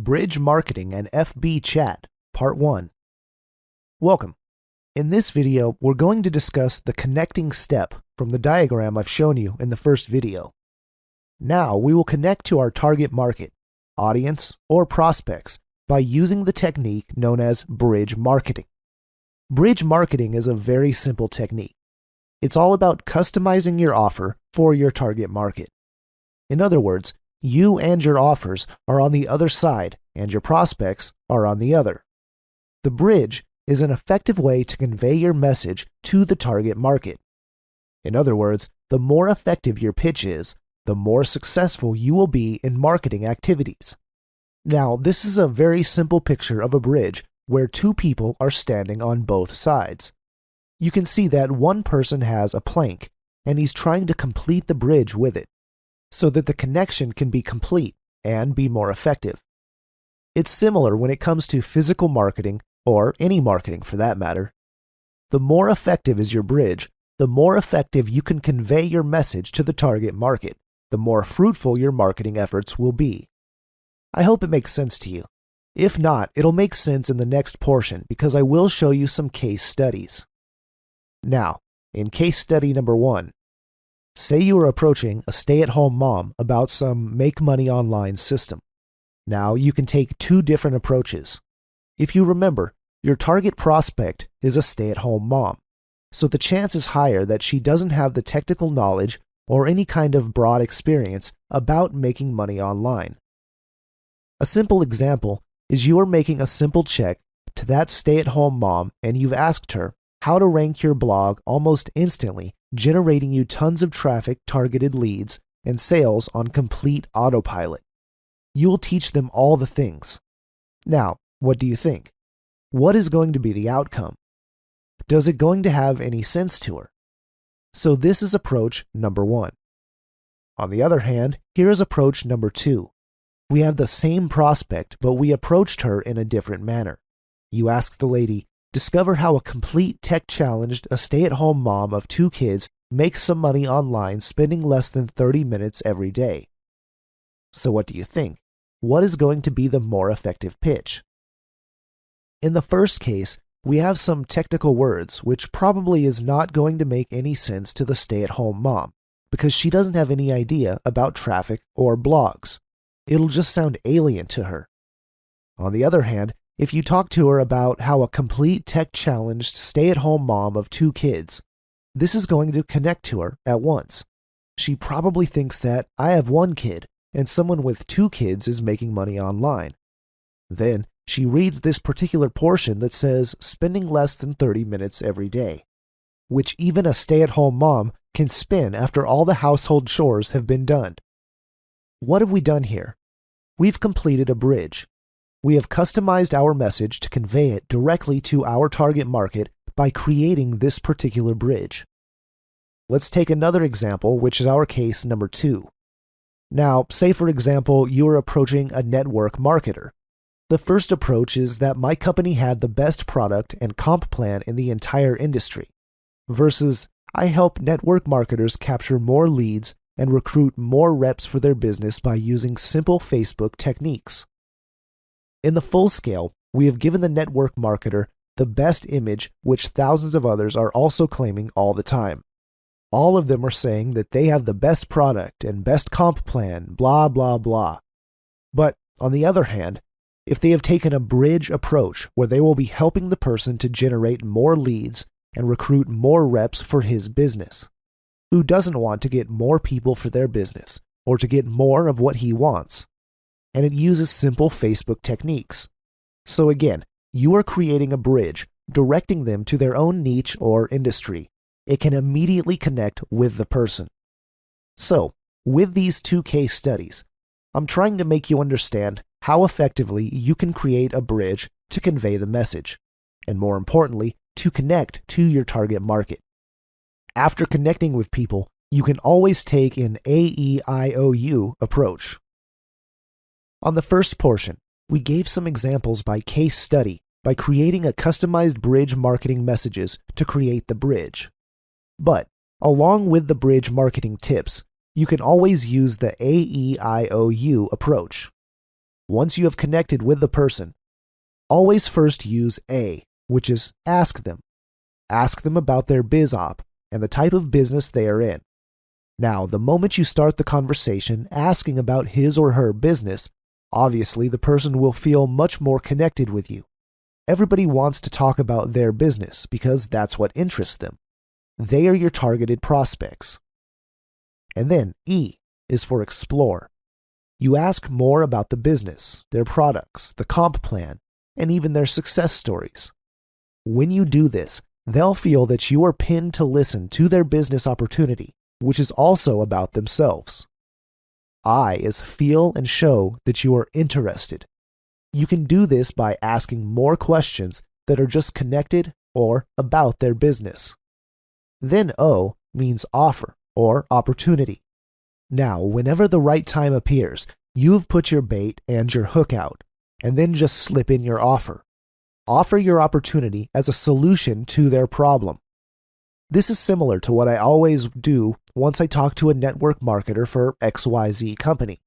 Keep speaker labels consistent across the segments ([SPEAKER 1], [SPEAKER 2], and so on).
[SPEAKER 1] Bridge Marketing and FB Chat, Part 1. Welcome. In this video, we're going to discuss the connecting step from the diagram I've shown you in the first video. Now, we will connect to our target market, audience, or prospects by using the technique known as bridge marketing. Bridge marketing is a very simple technique. It's all about customizing your offer for your target market. In other words, you and your offers are on the other side and your prospects are on the other. The bridge is an effective way to convey your message to the target market. In other words, the more effective your pitch is, the more successful you will be in marketing activities. Now, this is a very simple picture of a bridge where two people are standing on both sides. You can see that one person has a plank and he's trying to complete the bridge with it, so that the connection can be complete and be more effective. It's similar when it comes to physical marketing, or any marketing for that matter. The more effective is your bridge, the more effective you can convey your message to the target market, the more fruitful your marketing efforts will be. I hope it makes sense to you. If not, it'll make sense in the next portion because I will show you some case studies. Now, in case study number 1, say you are approaching a stay-at-home mom about some make money online system. Now, you can take two different approaches. If you remember, your target prospect is a stay-at-home mom, so the chance is higher that she doesn't have the technical knowledge or any kind of broad experience about making money online. A simple example is you are making a simple check to that stay-at-home mom and you've asked her how to rank your blog almost instantly, generating you tons of traffic, targeted leads, and sales on complete autopilot. You'll teach them all the things. Now, what do you think? What is going to be the outcome? Does it going to have any sense to her? So this is approach number 1. On the other hand, here is approach number 2. We have the same prospect, but we approached her in a different manner. You asked the lady, discover how a complete tech-challenged, a stay-at-home mom of 2 kids makes some money online spending less than 30 minutes every day. So what do you think? What is going to be the more effective pitch? In the first case, we have some technical words which probably is not going to make any sense to the stay-at-home mom because she doesn't have any idea about traffic or blogs. It'll just sound alien to her. On the other hand, if you talk to her about how a complete tech-challenged stay-at-home mom of 2 kids, this is going to connect to her at once. She probably thinks that I have 1 kid and someone with 2 kids is making money online. Then she reads this particular portion that says spending less than 30 minutes every day, which even a stay-at-home mom can spin after all the household chores have been done. What have we done here? We've completed a bridge. We have customized our message to convey it directly to our target market by creating this particular bridge. Let's take another example, which is our case number 2. Now, say for example, you are approaching a network marketer. The first approach is that my company had the best product and comp plan in the entire industry, versus I help network marketers capture more leads and recruit more reps for their business by using simple Facebook techniques. In the full scale, we have given the network marketer the best image which thousands of others are also claiming all the time. All of them are saying that they have the best product and best comp plan, blah, blah, blah. But on the other hand, if they have taken a bridge approach where they will be helping the person to generate more leads and recruit more reps for his business, who doesn't want to get more people for their business or to get more of what he wants? And it uses simple Facebook techniques. So again, you are creating a bridge, directing them to their own niche or industry. It can immediately connect with the person. So, with these 2 case studies, I'm trying to make you understand how effectively you can create a bridge to convey the message, and more importantly, to connect to your target market. After connecting with people, you can always take an AEIOU approach. On the first portion, we gave some examples by case study by creating a customized bridge marketing messages to create the bridge. But, along with the bridge marketing tips, you can always use the AEIOU approach. Once you have connected with the person, always first use A, which is ask them. Ask them about their biz op and the type of business they are in. Now, the moment you start the conversation asking about his or her business, obviously the person will feel much more connected with you. Everybody wants to talk about their business because that's what interests them. They are your targeted prospects. And then E is for explore. You ask more about the business, their products, the comp plan, and even their success stories. When you do this, they'll feel that you are pinned to listen to their business opportunity, which is also about themselves. I is feel and show that you are interested. You can do this by asking more questions that are just connected or about their business. Then O means offer or opportunity. Now, whenever the right time appears, you've put your bait and your hook out, and then just slip in your offer. Offer your opportunity as a solution to their problem. This is similar to what I always do once I talk to a network marketer for XYZ company.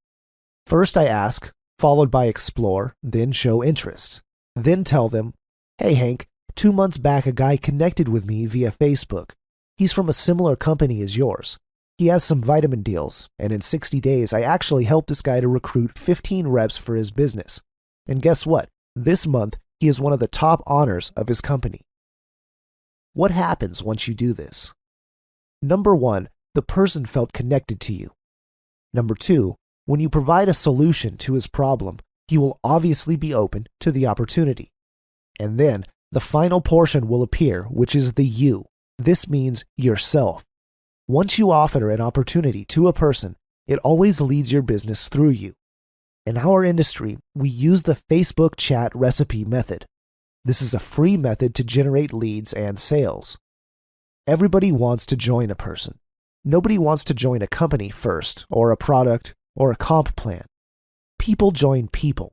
[SPEAKER 1] First I ask, followed by explore, then show interest. Then tell them, hey Hank, 2 months back a guy connected with me via Facebook. He's from a similar company as yours. He has some vitamin deals, and in 60 days I actually helped this guy to recruit 15 reps for his business. And guess what? This month he is one of the top honors of his company. What happens once you do this? Number 1, the person felt connected to you. Number 2, when you provide a solution to his problem, he will obviously be open to the opportunity. And then the final portion will appear, which is the you. This means yourself. Once you offer an opportunity to a person, it always leads your business through you. In our industry, we use the Facebook chat recipe method. This is a free method to generate leads and sales. Everybody wants to join a person. Nobody wants to join a company first, or a product, or a comp plan. People join people.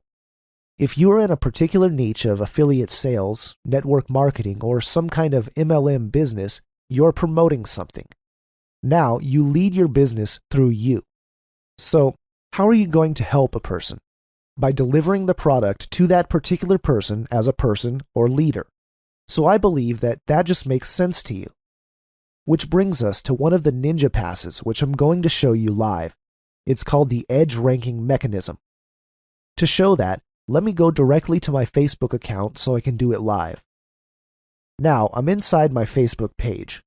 [SPEAKER 1] If you are in a particular niche of affiliate sales, network marketing, or some kind of MLM business, you're promoting something. Now you lead your business through you. So, how are you going to help a person? By delivering the product to that particular person as a person or leader. So I believe that just makes sense to you. Which brings us to one of the ninja passes, which I'm going to show you live. It's called the Edge Ranking Mechanism. To show that, let me go directly to my Facebook account so I can do it live. Now, I'm inside my Facebook page.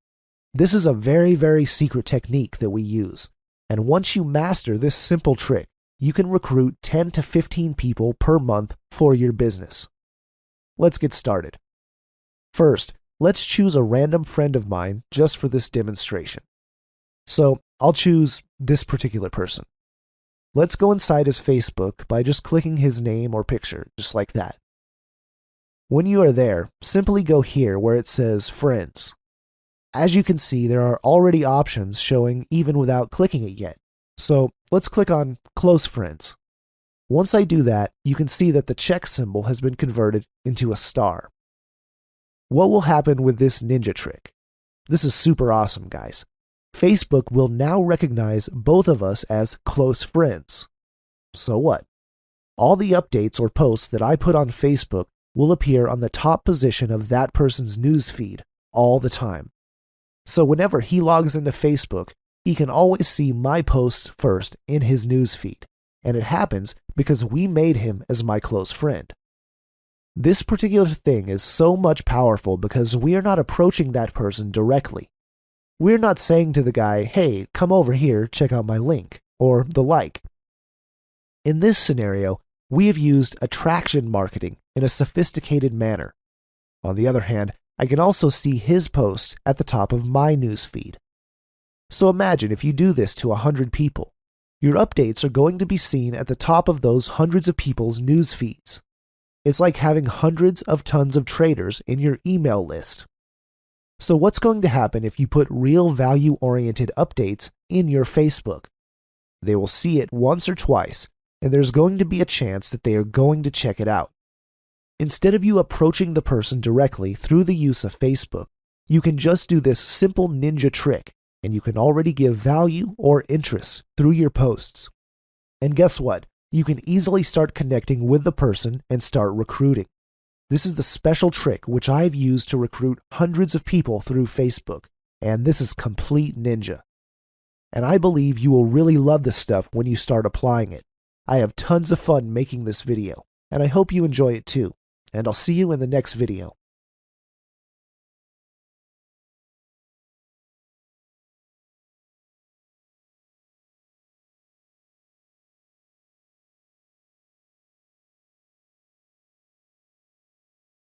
[SPEAKER 1] This is a very, very secret technique that we use. And once you master this simple trick, you can recruit 10 to 15 people per month for your business. Let's get started. First, let's choose a random friend of mine just for this demonstration. So I'll choose this particular person. Let's go inside his Facebook by just clicking his name or picture, just like that. When you are there, simply go here where it says Friends. As you can see, there are already options showing even without clicking it yet. So let's click on Close Friends. Once I do that, you can see that the check symbol has been converted into a star. What will happen with this ninja trick? This is super awesome, guys. Facebook will now recognize both of us as close friends. So what? All the updates or posts that I put on Facebook will appear on the top position of that person's newsfeed all the time. So whenever he logs into Facebook, he can always see my posts first in his newsfeed, and it happens because we made him as my close friend. This particular thing is so much powerful because we are not approaching that person directly. We're not saying to the guy, hey, come over here, check out my link, or the like. In this scenario, we have used attraction marketing in a sophisticated manner. On the other hand, I can also see his post at the top of my newsfeed. So imagine if you do this to 100 people. Your updates are going to be seen at the top of those hundreds of people's news feeds. It's like having hundreds of tons of traders in your email list. So what's going to happen if you put real value-oriented updates in your Facebook? They will see it once or twice, and there's going to be a chance that they are going to check it out. Instead of you approaching the person directly through the use of Facebook, you can just do this simple ninja trick, and you can already give value or interest through your posts. And guess what? you can easily start connecting with the person and start recruiting. This is the special trick which I've used to recruit hundreds of people through Facebook, and this is complete ninja. And I believe you will really love this stuff when you start applying it. I have tons of fun making this video, and I hope you enjoy it too, and I'll see you in the next video.